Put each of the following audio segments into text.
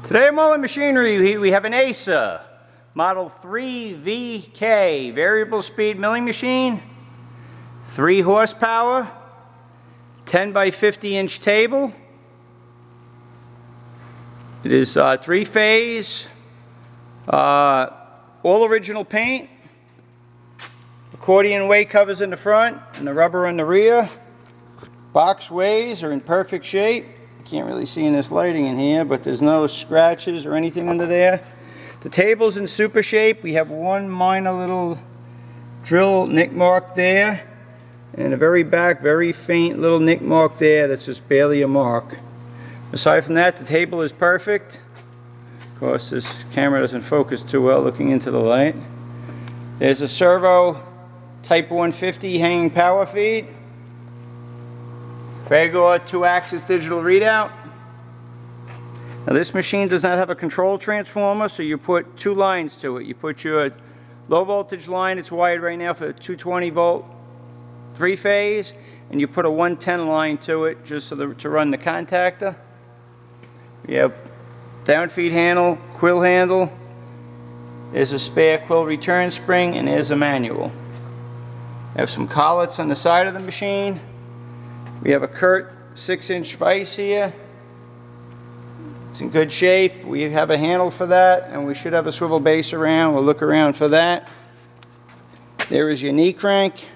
Today at Mullin Machinery, we have an Acer Model 3VK variable speed milling machine, 3 horsepower, 10 by 50 inch table. It is 3-phase, all original paint, accordion weight covers in the front and the rubber in the rear. Box ways are in perfect shape. Can't really see in this lighting in here, but there's no scratches or anything under there. The table's in super shape. We have one minor little drill nick mark there, and a very back, very faint little nick mark there that's just barely a mark. Aside from that, the table is perfect. Of course, this camera doesn't focus too well looking into the light. There's a Servo Type 150 hanging power feed. Fagor 2-axis digital readout. Now this machine does not have a control transformer, so you put 2 lines to it. You put your low voltage line, it's wired right now for 220 volt 3-phase, and you put a 110 line to it just so to run the contactor. We have down feed handle, quill handle, there's a spare quill return spring, and there's a manual. We have some collets on the side of the machine. We have a Curt 6-inch vise here. It's in good shape. We have a handle for that, and we should have a swivel base around. We'll look around for that. There is your knee crank.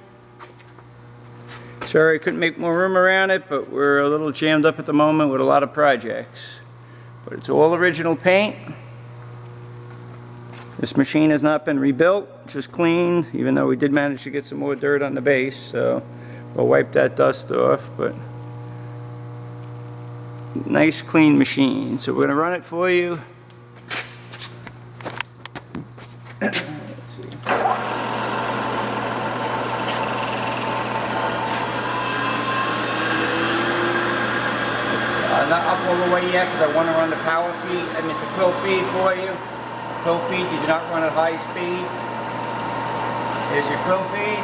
Sorry I couldn't make more room around it, but we're a little jammed up at the moment with a lot of projects. But it's all original paint. This machine has not been rebuilt, just clean, even though we did manage to get some more dirt on the base, so we'll wipe that dust off. But nice clean machine. So we're going to run it for you. Let's see. It's not up all the way yet because I want to run the power feed, the quill feed for you. Quill feed, you do not run at high speed. Here's your quill feed.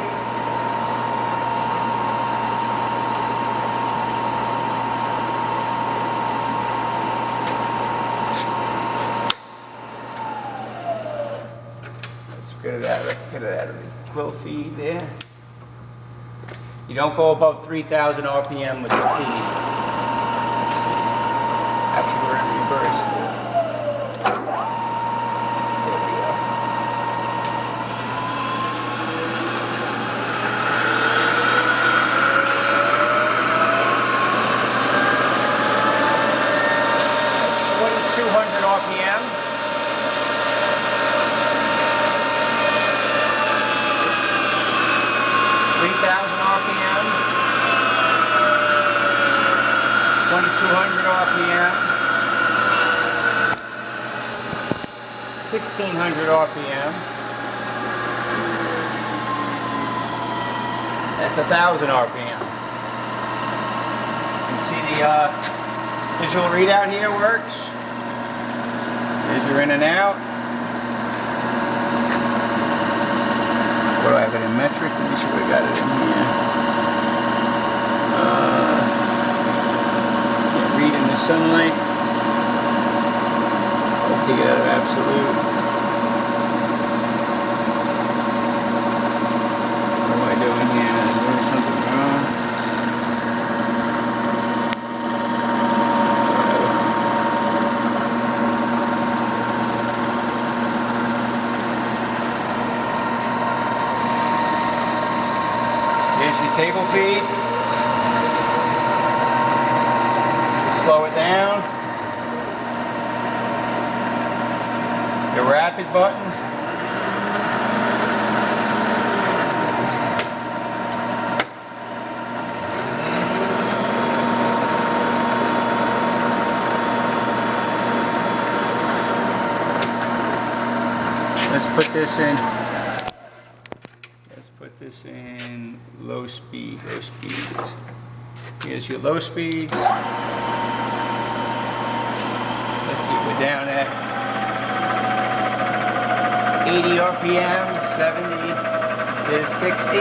Let's get it out of the quill feed there. You don't go above 3,000 RPM with the feed. Let's see. Actually, we're in reverse there. RPM. 3,000 RPM. 2,200 RPM. 1,600 RPM. That's 1,000 RPM. You can see the digital readout here works. There's your in and out. What do I have it in metric? Let me see what I got it in here. Can't read in the sunlight. I'll take it out of absolute. What am I doing here? I'm doing something wrong. Here's your table feed. Slow it down. Your rapid button. Let's put this in. Put this in low speed. Here's your low speeds. Let's see, we're down at 80 RPM, 70 is 60.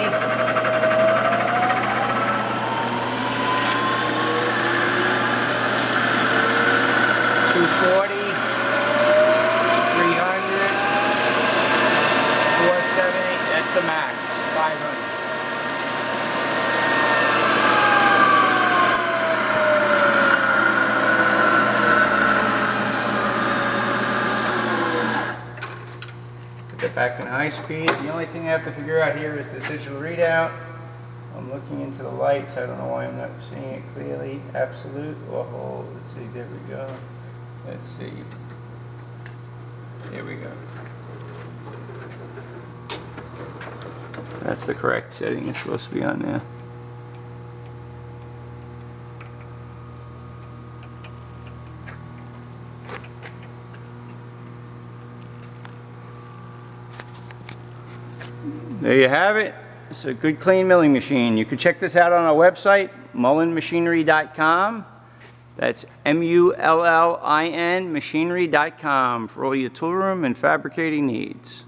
240. it back in high speed. The only thing I have to figure out here is the digital readout. I'm looking into the lights. I don't know why I'm not seeing it clearly. Absolute. Oh, let's see. There we go. Let's see. There we go. That's the correct setting. It's supposed to be on there. There you have it. It's a good clean milling machine. You can check this out on our website, mullinmachinery.com. That's MULLIN machinery.com for all your tool room and fabricating needs.